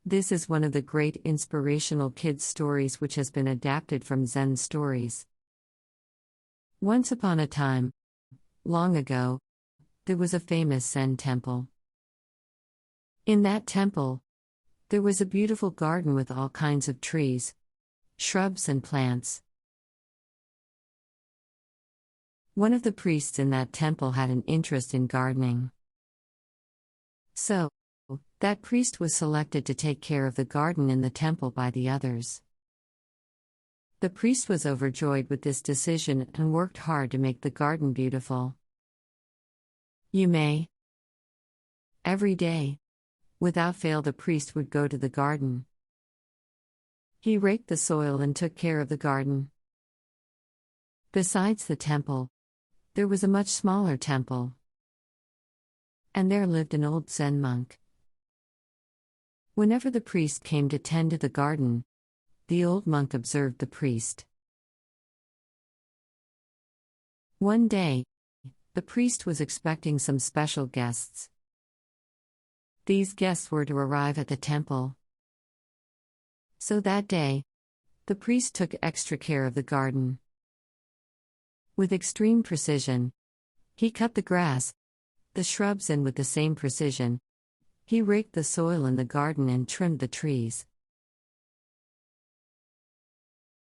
This is one of the great inspirational kids' stories which has been adapted from Zen stories. Once upon a time, long ago, there was a famous Zen temple. In that temple, there was a beautiful garden with all kinds of trees, shrubs and plants. One of the priests in that temple had an interest in gardening. So, that priest was selected to take care of the garden in the temple by the others. The priest was overjoyed with this decision and worked hard to make the garden beautiful. Every day, without fail, the priest would go to the garden. He raked the soil and took care of the garden. Besides the temple, there was a much smaller temple. And there lived an old Zen monk. Whenever the priest came to tend to the garden, the old monk observed the priest. One day, the priest was expecting some special guests. These guests were to arrive at the temple. So that day, the priest took extra care of the garden. With extreme precision, he cut the grass, the shrubs, and with the same precision, he raked the soil in the garden and trimmed the trees.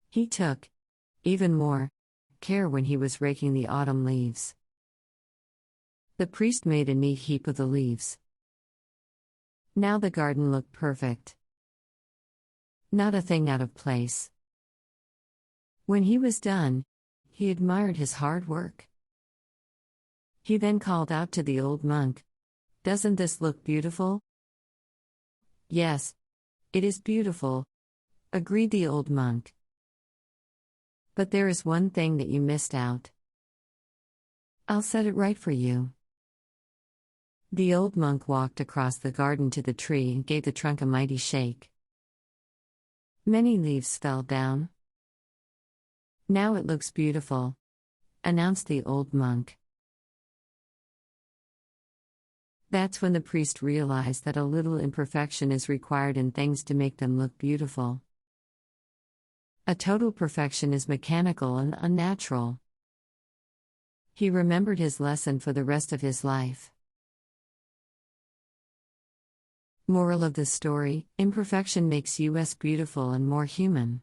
He took, even more, care when he was raking the autumn leaves. The priest made a neat heap of the leaves. Now the garden looked perfect. Not a thing out of place. When he was done, he admired his hard work. He then called out to the old monk, "Doesn't this look beautiful?" "Yes, it is beautiful," agreed the old monk. "But there is one thing that you missed out. I'll set it right for you." The old monk walked across the garden to the tree and gave the trunk a mighty shake. Many leaves fell down. "Now it looks beautiful," announced the old monk. That's when the priest realized that a little imperfection is required in things to make them look beautiful. A total perfection is mechanical and unnatural. He remembered his lesson for the rest of his life. Moral of the story: imperfection makes us beautiful and more human.